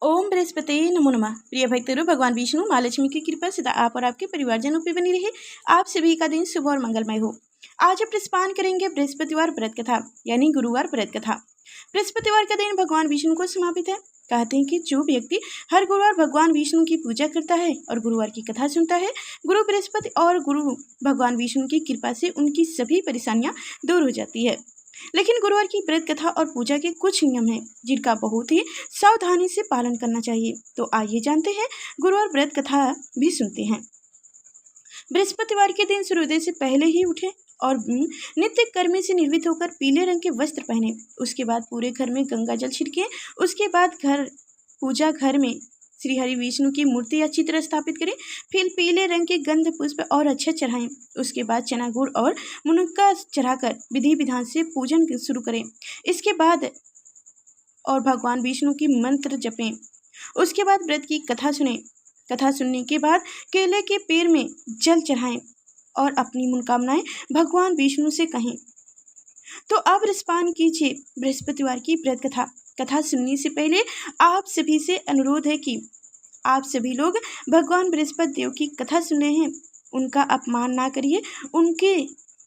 ओम बृहस्पति नमो नमः। प्रिय भक्तों, भगवान विष्णु माँ लक्ष्मी की कृपा सदा आप और आपके परिवारजनों पर बनी रहे। आप सभी का दिन शुभ और मंगलमय हो। आज हम प्रस्पान करेंगे बृहस्पतिवार व्रत कथा यानी गुरुवार व्रत कथा। बृहस्पतिवार का दिन भगवान विष्णु को समर्पित है। कहते हैं कि जो व्यक्ति हर गुरुवार भगवान विष्णु की पूजा करता है और गुरुवार की कथा सुनता है, गुरु बृहस्पति और गुरु भगवान विष्णु की कृपा से उनकी सभी परेशानियां दूर हो जाती है। लेकिन गुरुवार की व्रत कथा और पूजा के कुछ नियम हैं जिनका बहुत ही सावधानी से पालन करना चाहिए। तो आइए जानते हैं, गुरुवार व्रत कथा भी सुनते हैं। बृहस्पतिवार के दिन सूर्योदय से पहले ही उठे और नित्य कर्म से निर्वित होकर पीले रंग के वस्त्र पहने। उसके बाद पूरे घर में गंगा जल छिड़के। उसके बाद पूजा घर में श्री हरि विष्णु की मूर्ति या चित्र स्थापित करें। फिर पीले रंग के गंध पुष्प और अक्षत चढ़ाएं। उसके बाद चना गुड़ और मुनक्का चढ़ाकर विधि विधान से पूजन शुरू करें। इसके बाद और भगवान विष्णु की मंत्र जपें। उसके बाद व्रत की कथा सुने। कथा सुनने के बाद केले के पेड़ में जल चढ़ाएं और अपनी मनोकामनाएं भगवान विष्णु से कहें। तो अब रसपान कीजिए बृहस्पतिवार की व्रत कथा। कथा सुनने से पहले आप सभी से अनुरोध है कि आप सभी लोग भगवान बृहस्पति देव की कथा सुन रहे हैं, उनका अपमान ना करिए, उनके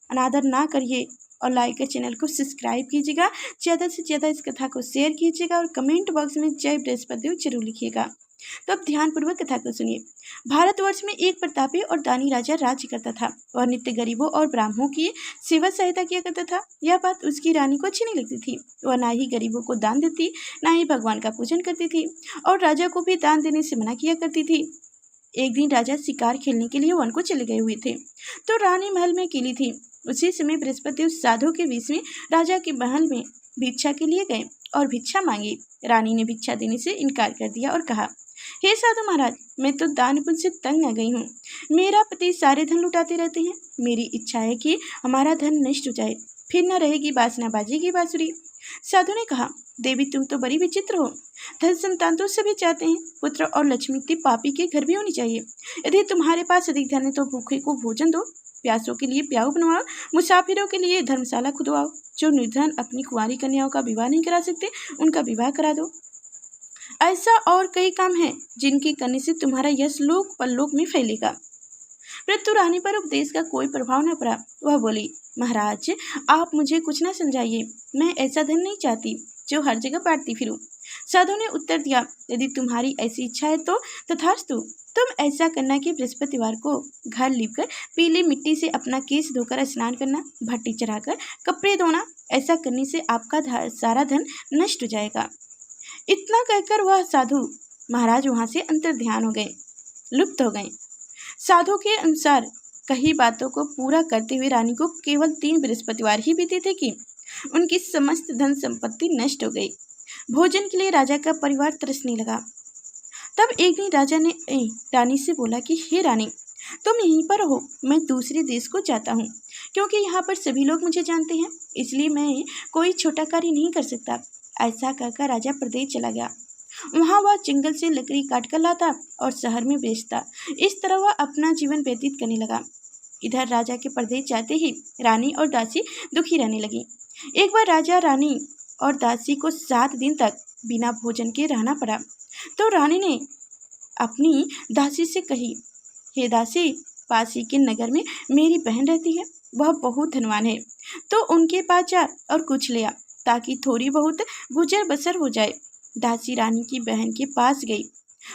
अनादर ना करिए और लाइक कर चैनल को सब्सक्राइब कीजिएगा। ज़्यादा से ज़्यादा इस कथा को शेयर कीजिएगा और कमेंट बॉक्स में जय बृहस्पति देव जरूर लिखिएगा। तो अब ध्यानपूर्वक कथा को सुनिए। भारतवर्ष में एक प्रतापी और दानी राजा राज्य करता था। वह नित्य गरीबों और ब्राह्मणों की सेवा सहायता किया करता था। यह बात उसकी रानी को अच्छी नहीं लगती थी। वह ना ही गरीबों को दान देती, ना ही भगवान का पूजन करती थी और राजा को भी दान देने से मना किया करती थी। एक दिन राजा शिकार खेलने के लिए वन को चले गए हुए थे, तो रानी महल में अकेली थी। उसी समय बृहस्पति उस साधु के बीच में राजा के महल में भिक्षा के लिए गए और भिक्षा मांगी। रानी ने भिक्षा देने से इनकार कर दिया और कहा, हे साधु महाराज, मैं तो दान पुण्य से तंग आ गई हूँ। मेरा पति सारे धन लुटाते रहते हैं। मेरी इच्छा है कि हमारा धन नष्ट हो जाए, फिर न रहेगी बासना बाजेगी बांसुरी। साधु ने कहा, देवी तुम तो बड़ी विचित्र हो। धन संतान तो सभी चाहते हैं, पुत्र और लक्ष्मी की पापी के घर भी होनी चाहिए। यदि तुम्हारे पास अधिक धन है तो भूखे को भोजन दो, प्यासों के लिए प्याऊ बनवाओ, मुसाफिरों के लिए धर्मशाला खुदवाओ। जो निर्धन अपनी कुंवारी कन्याओं का विवाह नहीं करा सकते, उनका विवाह करा दो। ऐसा और कई काम हैं जिनके करने से तुम्हारा यश लोक परलोक में फैलेगा। परंतु रानी पर उपदेश का कोई प्रभाव न पड़ा। वह बोली, महाराज आप मुझे कुछ न समझाइए, मैं ऐसा धन नहीं चाहती जो हर जगह बांटती फिरूं। साधु ने उत्तर दिया, यदि तुम्हारी ऐसी इच्छा है तो तथास्तु। तुम ऐसा करना कि बृहस्पतिवार को घर लीपकर पीली मिट्टी से अपना केस धोकर स्नान करना, भट्टी चढ़ाकर कपड़े धोना। ऐसा करने से आपका सारा धन नष्ट हो जाएगा। इतना कहकर वह साधु महाराज वहां से अंतर्ध्यान हो गए, लुप्त हो गए। साधु के अनुसार कई बातों को पूरा करते हुए रानी को केवल 3 बृहस्पतिवार ही बीते थे कि उनकी समस्त धन संपत्ति नष्ट हो गई। भोजन के लिए राजा का परिवार तरसने लगा। तब एक दिन राजा ने रानी से बोला कि हे रानी, तुम यहीं पर रहो, मैं दूसरे देश को जाता हूँ, क्योंकि यहाँ पर सभी लोग मुझे जानते हैं, इसलिए मैं कोई छोटा कार्य नहीं कर सकता। ऐसा कहकर राजा प्रदेश चला गया। वहाँ वह जंगल से लकड़ी काट कर लाता और शहर में बेचता। इस तरह वह अपना जीवन व्यतीत करने लगा। इधर राजा के प्रदेश जाते ही रानी और दासी दुखी रहने लगी। एक बार राजा, रानी और दासी को 7 दिन तक बिना भोजन के रहना पड़ा। तो रानी ने अपनी दासी से कही, हे दासी, पास ही के नगर में मेरी बहन रहती है, वह बहुत धनवान है, तो उनके पास जा और कुछ ले आ, ताकि थोड़ी बहुत गुजर बसर हो जाए। दासी रानी की बहन के पास गई।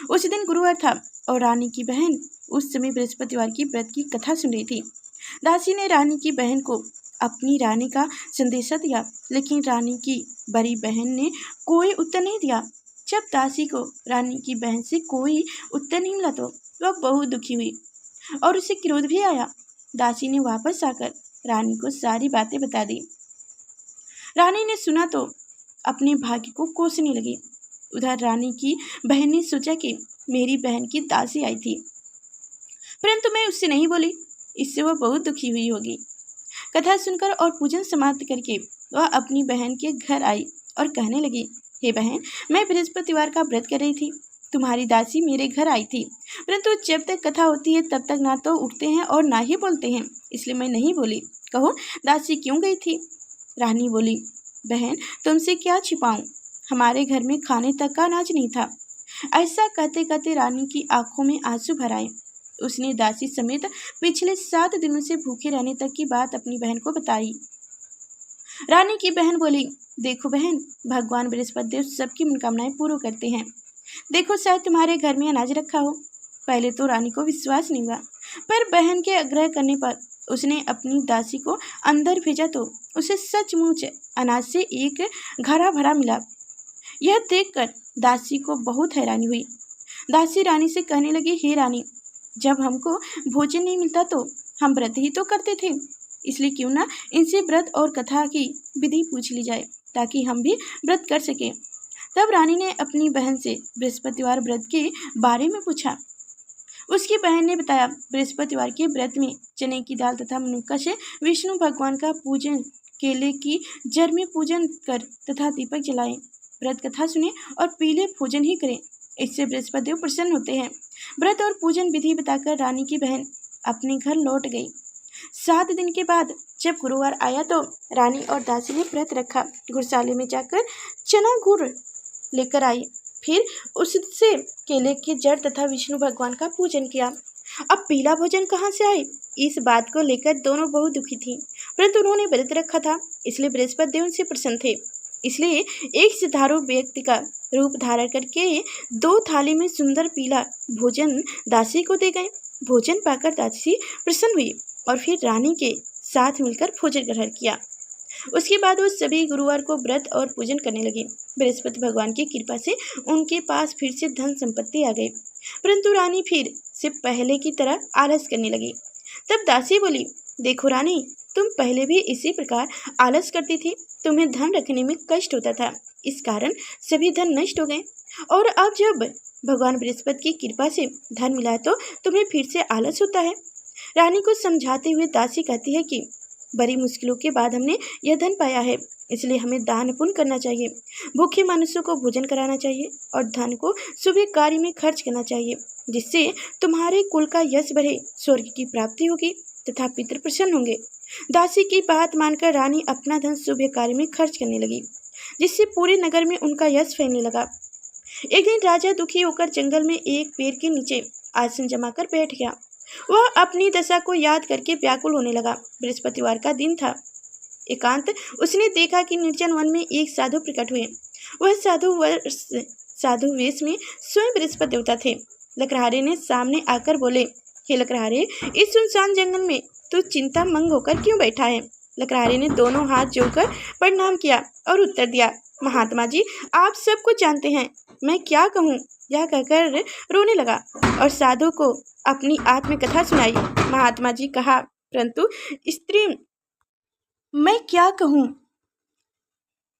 उस दिन गुरुवार था और रानी की बहन उस समय बृहस्पतिवार की व्रत की कथा सुन रही थी। दासी ने रानी की बहन को अपनी रानी का संदेशा दिया, लेकिन रानी की बड़ी बहन ने कोई उत्तर नहीं दिया। जब दासी को रानी की बहन से कोई उत्तर नहीं मिला तो वह बहुत दुखी हुई और उसे क्रोध भी आया। दासी ने वापस आकर रानी को सारी बातें बता दी। रानी ने सुना तो अपने भाग्य को कोसने लगी। उधर रानी की बहन ने सोचा कि मेरी बहन की दासी आई थी, परंतु मैं उससे नहीं बोली, इससे वह बहुत दुखी हुई होगी। कथा सुनकर और पूजन समाप्त करके वह अपनी बहन के घर आई और कहने लगी, हे बहन, मैं बृहस्पतिवार का व्रत कर रही थी। तुम्हारी दासी मेरे घर आई थी, परंतु जब तक कथा होती है तब तक ना तो उठते हैं और ना ही बोलते हैं, इसलिए मैं नहीं बोली। कहो दासी क्यों गई थी? रानी बोली, बहन तुमसे क्या छिपाऊं, हमारे घर में खाने तक का अनाज नहीं था। ऐसा कहते कहते रानी की आंखों में आंसू भर आए। उसने दासी समेत पिछले 7 दिनों से भूखे रहने तक की बात अपनी बहन को बताई। रानी की बहन बोली, देखो बहन, भगवान बृहस्पति देव सबकी मनोकामनाएं पूर्ण करते हैं। देखो शायद तुम्हारे घर में अनाज रखा हो। पहले तो रानी को विश्वास नहीं हुआ, पर बहन के आग्रह करने पर उसने अपनी दासी को अंदर भेजा तो उसे सचमुच अनाज से एक घड़ा भरा मिला। यह देखकर दासी को बहुत हैरानी हुई। दासी रानी से कहने लगी, हे रानी, जब हमको भोजन नहीं मिलता तो हम व्रत ही तो करते थे, इसलिए क्यों ना इनसे व्रत और कथा की विधि पूछ ली जाए ताकि हम भी व्रत कर सकें। तब रानी ने अपनी बहन से बृहस्पतिवार व्रत के बारे में पूछा। उसकी बहन ने बताया, बृहस्पतिवार के व्रत में चने की दाल तथा मनुक्का से विष्णु भगवान का पूजन, केले की जड़ में पूजन कर तथा दीपक जलाएं, व्रत कथा सुने और पीले भोजन ही करें, इससे बृहस्पति देव प्रसन्न होते हैं। व्रत और पूजन विधि बताकर रानी की बहन अपने घर लौट गई। 7 दिन के बाद जब गुरुवार आया तो रानी और दासी ने व्रत रखा। गुरशाले में जाकर चना गुड़ लेकर आई, फिर उससे केले के जड़ तथा विष्णु भगवान का पूजन किया। अब पीला भोजन कहाँ से आए, इस बात को लेकर दोनों बहुत दुखी थीं, परंतु उन्होंने व्रत रखा था, इसलिए बृहस्पति देव उनसे प्रसन्न थे। इसलिए एक सिद्धारू व्यक्ति का रूप धारण करके 2 थाली में सुंदर पीला भोजन दासी को दे गए। भोजन पाकर दासी प्रसन्न हुई और फिर रानी के साथ मिलकर भोजन ग्रहण किया। उसके बाद वो सभी गुरुवार को व्रत और पूजन करने लगे। बृहस्पति भगवान की कृपा से उनके पास फिर से धन संपत्ति आ गई, परंतु रानी फिर से पहले की तरह आलस करने लगी। तब दासी बोली, देखो रानी, तुम पहले भी इसी प्रकार आलस करती थी, तुम्हें धन रखने में कष्ट होता था, इस कारण सभी धन नष्ट हो गए, और अब जब भगवान बृहस्पति की कृपा से धन मिला है तो तुम्हें फिर से आलस होता है। रानी को समझाते हुए दासी कहती है कि बड़ी मुश्किलों के बाद हमने यह धन पाया है, इसलिए हमें दान पुण्य करना चाहिए, भूखे मनुष्यों को भोजन कराना चाहिए और धन को शुभ कार्य में खर्च करना चाहिए, जिससे तुम्हारे कुल का यश बढ़े, स्वर्ग की प्राप्ति होगी तथा पितृ प्रसन्न होंगे। दासी की बात मानकर रानी अपना धन शुभ कार्य में खर्च करने लगी, जिससे पूरे नगर में उनका यश फैलने लगा। एक दिन राजा दुखी होकर जंगल में एक पेड़ के नीचे आसन जमाकर बैठ गया। वह अपनी दशा को याद करके व्याकुल होने लगा। बृहस्पतिवार का दिन था। एकांत उसने देखा कि निर्जन वन में एक साधु प्रकट हुए। वह साधु वेश में स्वयं बृहस्पति देवता थे। लकड़हारे ने सामने आकर बोले, हे लकड़हारे, इस सुनसान जंगल में तू चिंता मंग होकर क्यों बैठा है? लकड़हारे ने दोनों हाथ जोड़कर प्रणाम किया और उत्तर दिया, महात्मा जी, आप सब कुछ जानते हैं, मैं क्या कहूँ? यह कहकर रोने लगा और साधु को अपनी आत्मकथा सुनाई। महात्मा जी कहा, परंतु स्त्री, मैं क्या कहूँ?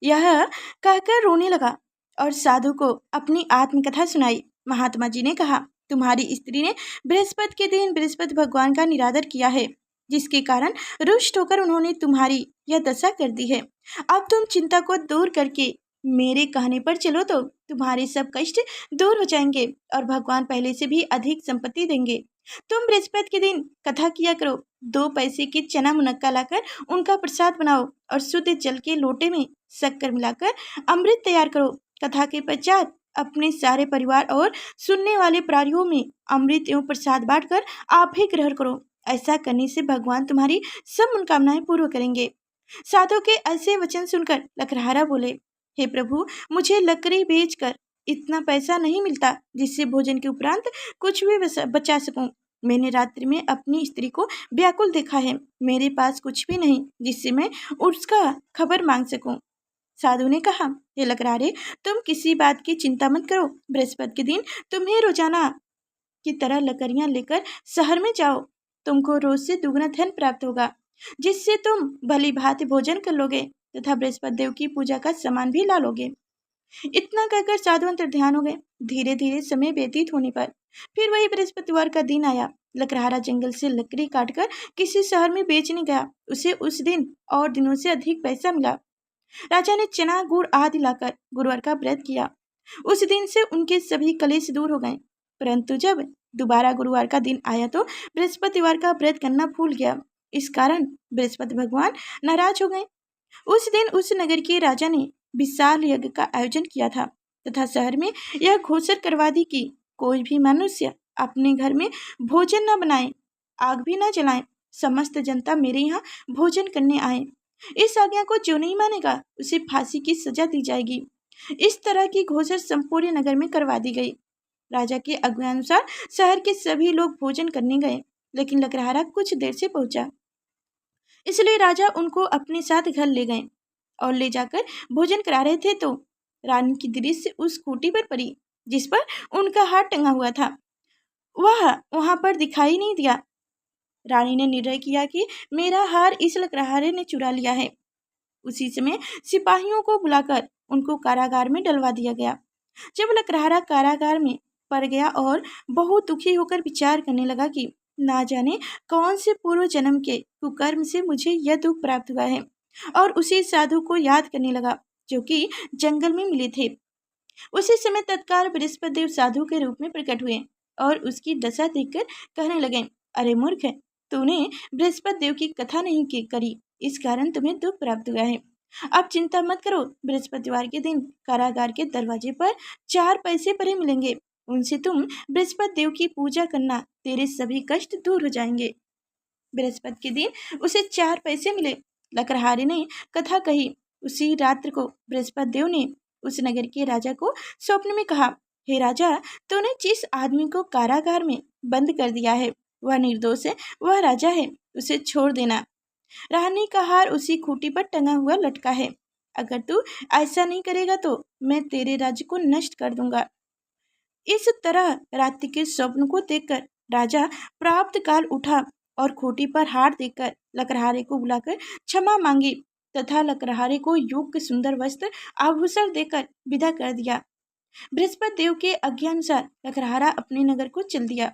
यह कहकर रोने लगा और साधु को अपनी आत्मकथा सुनाई। महात्मा जी ने कहा, तुम्हारी स्त्री ने बृहस्पति के दिन बृहस्पति भगवान का निरादर किया है, जिसके कारण रुष्ट होकर उन्होंने तुम्हारी यह दशा कर दी है। अब तुम चिंता को दूर करके मेरे कहने पर चलो तो तुम्हारे सब कष्ट दूर हो जाएंगे और भगवान पहले से भी अधिक संपत्ति देंगे। तुम बृहस्पति के दिन कथा किया करो, 2 पैसे के चना मुनक्का लाकर उनका प्रसाद बनाओ और शुद्ध जल के लोटे में शक्कर मिलाकर अमृत तैयार करो। कथा के पश्चात अपने सारे परिवार और सुनने वाले प्राणियों में अमृत एवं प्रसाद बांटकर आप ही ग्रहण करो। ऐसा करने से भगवान तुम्हारी सब मनोकामनाएं पूर्ण करेंगे। साधु के ऐसे वचन सुनकर लकड़हारा बोले, हे प्रभु, मुझे लकड़ी बेचकर इतना पैसा नहीं मिलता जिससे भोजन के उपरांत कुछ भी बचा सकूं। मैंने रात्रि में अपनी स्त्री को व्याकुल देखा है, मेरे पास कुछ भी नहीं जिससे मैं उसका खबर मांग सकूं। साधु ने कहा, हे लकड़हारे, तुम किसी बात की चिंता मत करो। बृहस्पति के दिन तुम्हें रोजाना की तरह लकड़ियां लेकर शहर में जाओ। तुमको रोज से दुगना धन प्राप्त होगा, जिससे तुम भली भांति भोजन कर लोगे तथा बृहस्पति देव की पूजा का सामान भी ला लोगे। इतना कहकर साधु अंतर ध्यान हो गए। धीरे धीरे समय व्यतीत होने पर फिर वही बृहस्पतिवार का दिन आया। लकड़हारा जंगल से लकड़ी काटकर किसी शहर में बेचने गया। उसे उस दिन और दिनों से अधिक पैसा मिला। राजा ने चना गुड़ आदि लाकर गुरुवार का व्रत किया। उस दिन से उनके सभी कलेश दूर हो गए। परंतु जब दोबारा गुरुवार का दिन आया तो बृहस्पतिवार का व्रत करना भूल गया। इस कारण बृहस्पति भगवान नाराज हो गए। उस दिन उस नगर के राजा ने विशाल यज्ञ का आयोजन किया था तथा शहर में यह घोषणा करवा दी कि कोई भी मनुष्य अपने घर में भोजन न बनाए, आग भी न जलाए, समस्त जनता मेरे यहाँ भोजन करने आए। इस आज्ञा को जो नहीं मानेगा उसे फांसी की सजा दी जाएगी। इस तरह की घोषणा संपूर्ण नगर में करवा दी गई। राजा के आज्ञानुसार शहर के सभी लोग भोजन करने गए, लेकिन लकड़हारा कुछ देर से पहुंचा, इसलिए राजा उनको अपने साथ घर ले गए और ले जाकर भोजन करा रहे थे तो रानी की दृष्टि उस खूंटी पर पड़ी जिस पर उनका हाथ टंगा हुआ था। वह वहां पर दिखाई नहीं दिया। रानी ने निर्णय किया कि मेरा हार इस लकड़हारे ने चुरा लिया है। उसी समय सिपाहियों को बुलाकर उनको कारागार में डलवा दिया गया। जब लकड़हारा कारागार में पड़ गया और बहुत दुखी होकर विचार करने लगा कि ना जाने कौन से पूर्व जन्म के कुकर्म से मुझे यह दुख प्राप्त हुआ है, और उसी साधु को याद करने लगा जो कि जंगल में मिले थे। उसी समय तत्काल बृहस्पति देव साधु के रूप में प्रकट हुए और उसकी दशा देखकर कहने लगे, अरे मूर्ख, तूने बृहस्पति देव की कथा नहीं करी, इस कारण तुम्हें दुख प्राप्त हुआ है। अब चिंता मत करो, बृहस्पतिवार के दिन कारागार के दरवाजे पर 4 पैसे पड़े मिलेंगे, उनसे तुम बृहस्पति देव की पूजा करना, तेरे सभी कष्ट दूर हो जाएंगे। बृहस्पति के दिन उसे 4 पैसे मिले। लकड़हारे ने कथा कही। उसी रात्र को बृहस्पति देव ने उस नगर के राजा को स्वप्न में कहा, हे राजा, तूने जिस आदमी को कारागार में बंद कर दिया है वह निर्दोष है, वह राजा है, उसे छोड़ देना। रानी का हार उसी खूंटी पर टंगा हुआ लटका है। अगर तू ऐसा नहीं करेगा तो मैं तेरे राज्य को नष्ट कर दूंगा। इस तरह रात्रि के स्वप्न को देखकर राजा प्राप्त काल उठा और खूंटी पर हार देकर लकड़हारे को बुलाकर क्षमा मांगी तथा लकड़हारे को योग्य सुंदर वस्त्र आभूषण देकर विदा कर दिया। बृहस्पति देव के आज्ञानुसार लकड़हारा अपने नगर को चल दिया।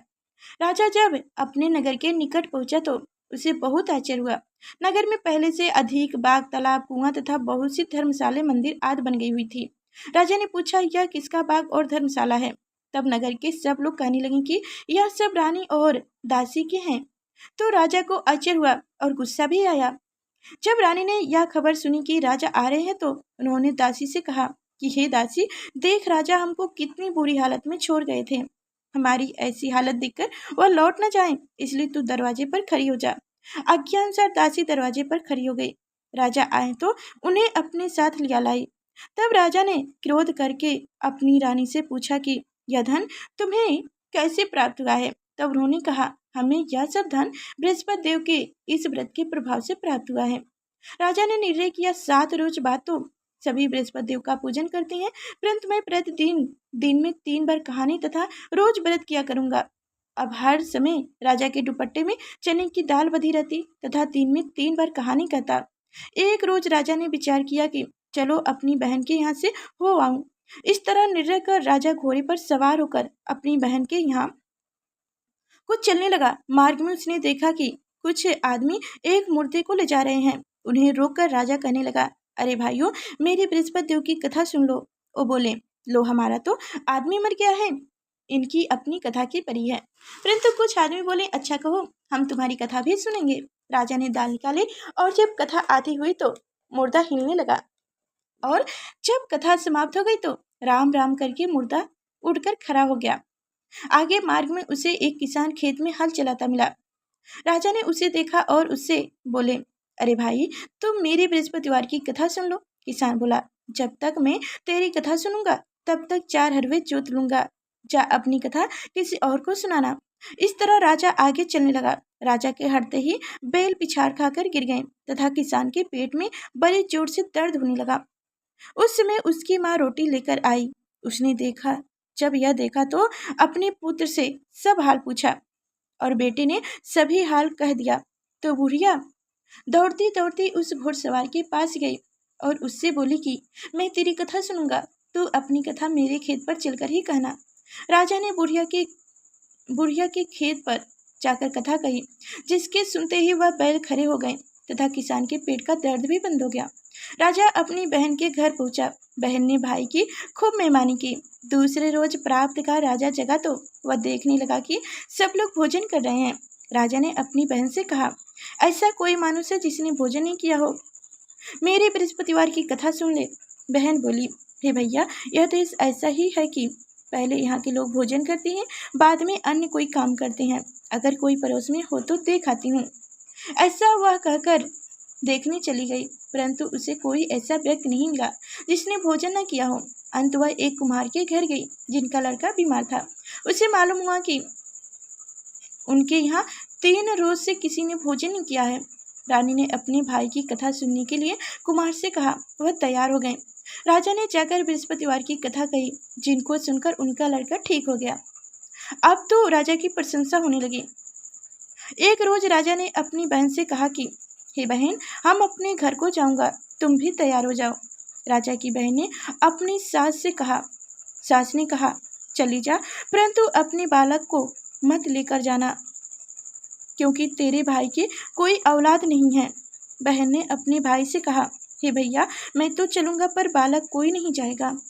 राजा जब अपने नगर के निकट पहुंचा तो उसे बहुत आश्चर्य हुआ। नगर में पहले से अधिक बाग, तालाब, कुआं तथा बहुत सी धर्मशाले, मंदिर आदि बन गई हुई थी। राजा ने पूछा, यह किसका बाग और धर्मशाला है? तब नगर के सब लोग कहने लगे कि यह सब रानी और दासी के हैं। तो राजा को आश्चर्य हुआ और गुस्सा भी आया। जब रानी ने यह खबर सुनी कि राजा आ रहे हैं तो उन्होंने दासी से कहा कि हे दासी, देख राजा हमको कितनी बुरी हालत में छोड़ गए थे। हमारी ऐसी हालत देखकर वह लौट न जाए, इसलिए तू दरवाजे पर खड़ी हो जा। आज्ञा अनुसार दासी दरवाजे पर खड़ी हो गई। राजा आए तो उन्हें अपने साथ लिया लाई। तब राजा ने क्रोध करके अपनी रानी से पूछा कि यह धन तुम्हें कैसे प्राप्त हुआ है? तब उन्होंने कहा, हमें यह सब धन बृहस्पति देव के इस व्रत के प्रभाव से प्राप्त हुआ है। राजा ने निर्णय किया, 7 रोज बाद तो सभी बृहस्पति देव का पूजन करते हैं, परंतु मैं प्रतिदिन दिन में 3 बार कहानी तथा रोज व्रत किया करूंगा। अब हर समय राजा के दुपट्टे में चने की दाल बधी रहती तथा दिन में 3 बार कहानी कहता। एक रोज राजा ने विचार किया कि चलो अपनी बहन के यहाँ से हो आऊं। इस तरह निर्णय कर राजा घोड़े पर सवार होकर अपनी बहन के यहाँ कुछ चलने लगा। मार्ग में उसने देखा कि कुछ आदमी एक मुर्दे को ले जा रहे हैं। उन्हें रोककर राजा कहने लगा, अरे भाइयों, मेरी बृहस्पति देव की कथा सुन लो। वो बोले, लो, हमारा तो आदमी मर गया है, इनकी अपनी कथा की परी है। परंतु कुछ आदमी बोले, अच्छा कहो, हम तुम्हारी कथा भी सुनेंगे। राजा ने दाल निकाले और जब कथा आती हुई तो मुर्दा हिलने लगा, और जब कथा समाप्त हो गई तो राम राम करके मुर्दा उड़कर खड़ा हो गया। आगे मार्ग में उसे एक किसान खेत में हल चलाता मिला। राजा ने उसे देखा और उससे बोले, अरे भाई, तुम मेरी बृहस्पतिवार की कथा सुन लो। किसान बोला, जब तक मैं तेरी कथा सुनूंगा तब तक 4 हरवे जोत लूंगा। जा अपनी कथा किसी और को सुनाना। इस तरह राजा आगे चलने लगा। राजा के हटते ही बैल पिछाड़ खाकर गिर गए तथा किसान के पेट में बड़े जोर से दर्द होने लगा। उस समय उसकी माँ रोटी लेकर आई। उसने देखा, जब यह देखा तो अपने पुत्र से सब हाल पूछा और बेटे ने सभी हाल कह दिया। तो बुढ़िया दौड़ती दौड़ती उस घुड़सवार के पास गई और उससे बोली कि मैं तेरी कथा सुनूंगा, तू अपनी कथा मेरे खेत पर चलकर ही कहना। राजा ने बुढ़िया के खेत पर जाकर कथा कही, जिसके सुनते ही वह बैल खड़े हो गए तथा किसान के पेट का दर्द भी बंद हो गया। राजा अपनी बहन के घर पहुंचा। बहन ने भाई की खूब मेहमानी की। दूसरे रोज प्राप्त का राजा जगा तो वह देखने लगा कि सब लोग भोजन कर रहे हैं। राजा ने अपनी बहन से कहा, ऐसा कोई मनुष्य है जिसने भोजन नहीं किया हो, मेरे बृहस्पतिवार की कथा सुन ले। बहन बोली, हे भैया, यह देश ऐसा ही है कि पहले यहाँ के लोग भोजन करते हैं, बाद में अन्य कोई काम करते हैं। अगर कोई पड़ोस में हो तो देख आती हूँ। ऐसा वह कहकर देखने चली गई, परंतु उसे कोई ऐसा व्यक्ति नहीं मिला जिसने भोजन न किया हो। अंत वह एक कुम्हार के घर गई जिनका लड़का बीमार था। उसे मालूम हुआ कि उनके यहाँ 3 रोज से किसी ने भोजन नहीं किया है। रानी ने अपने भाई की कथा सुनने के लिए कुमार से कहा। वह तैयार हो गए। राजा ने जाकर बृहस्पतिवार की कथा कही, जिनको सुनकर उनका लड़का ठीक हो गया। अब तो राजा की प्रशंसा होने लगी। एक रोज राजा ने अपनी बहन से कहा कि हे बहन, हम अपने घर को जाऊंगा, तुम भी तैयार हो जाओ। राजा की बहन ने अपनी सास से कहा। सास ने कहा, चली जा, परंतु अपने बालक को मत लेकर जाना, क्योंकि तेरे भाई के कोई औलाद नहीं है। बहन ने अपने भाई से कहा, हे भैया, मैं तो चलूंगा, पर बालक कोई नहीं जाएगा।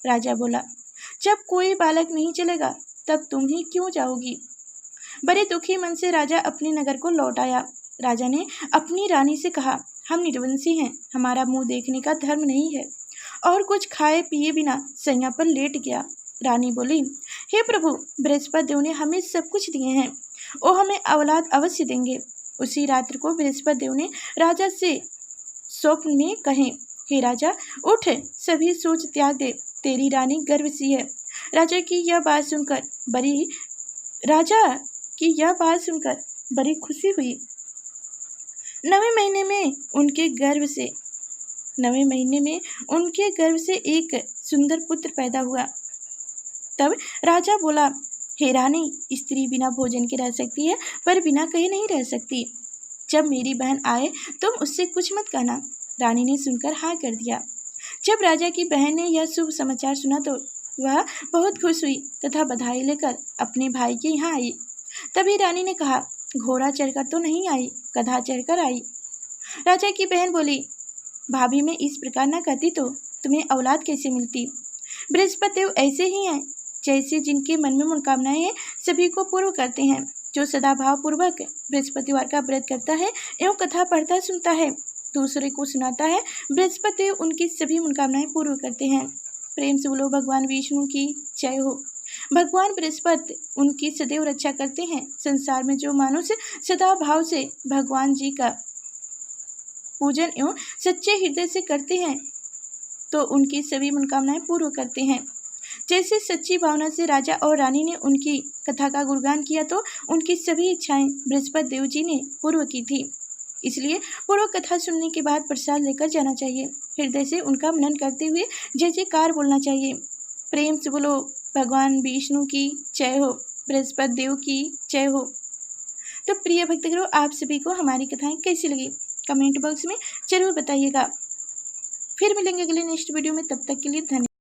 राजा बोला, जब कोई बालक नहीं चलेगा तब तुम ही क्यों जाओगी। बड़े दुखी मन से राजा अपने नगर को लौट आया। राजा ने अपनी रानी से कहा, हम निर्वंशी हैं, हमारा मुंह देखने का धर्म नहीं है। और कुछ खाए पिए बिना सैया पर लेट गया। रानी बोली, हे प्रभु, बृहस्पति देव ने हमें सब कुछ दिए हैं, वो हमें औलाद अवश्य देंगे। उसी रात्र को बृहस्पति देव ने राजा से स्वप्न में कहे, हे राजा, उठ, सभी सोच त्याग दे, तेरी रानी गर्भवती है। राजा की यह बात सुनकर बड़ी खुशी हुई। 9वें महीने में उनके गर्भ से एक सुंदर पुत्र पैदा हुआ। तब राजा बोला, हे रानी, स्त्री बिना भोजन के रह सकती है, पर बिना कहे नहीं रह सकती। जब मेरी बहन आए तुम उससे कुछ मत कहना। रानी ने सुनकर हाँ कर दिया। जब राजा की बहन ने यह शुभ समाचार सुना तो वह बहुत खुश हुई तथा बधाई लेकर अपने भाई के यहाँ आई। तभी रानी ने कहा, घोड़ा चढ़कर तो नहीं आई, गधा चढ़कर आई। राजा की बहन बोली, भाभी, मैं इस प्रकार न कहती तो तुम्हें औलाद कैसे मिलती। बृहस्पति देव ऐसे ही हैं, जैसे जिनके मन में मनोकामनाएं हैं सभी को पूर्ण करते हैं। जो सदा भाव पूर्वक बृहस्पतिवार का व्रत करता है एवं कथा पढ़ता सुनता है, दूसरे को सुनाता है, बृहस्पति देव उनकी सभी मनोकामनाएं पूर्ण करते हैं। प्रेम से बोलो भगवान विष्णु की जय हो। भगवान बृहस्पति उनकी सदैव रक्षा करते हैं। संसार में जो मनुष्य सदा भाव से भगवान जी का पूजन एवं सच्चे हृदय से करते हैं तो उनकी सभी मनोकामनाएं पूर्ण करते हैं। जैसे सच्ची भावना से राजा और रानी ने उनकी कथा का गुणगान किया तो उनकी सभी इच्छाएं बृहस्पति देव जी ने पूर्ण की थी। इसलिए पूर्व कथा सुनने के बाद प्रसाद लेकर जाना चाहिए। हृदय से उनका मनन करते हुए जय जयकार बोलना चाहिए। प्रेम से बोलो भगवान विष्णु की जय हो, बृहस्पति देव की जय हो। तो प्रिय भक्तगणों, आप सभी को हमारी कथाएं कैसी लगी कमेंट बॉक्स में जरूर बताइएगा। फिर मिलेंगे अगले नेक्स्ट वीडियो में, तब तक के लिए धन्यवाद।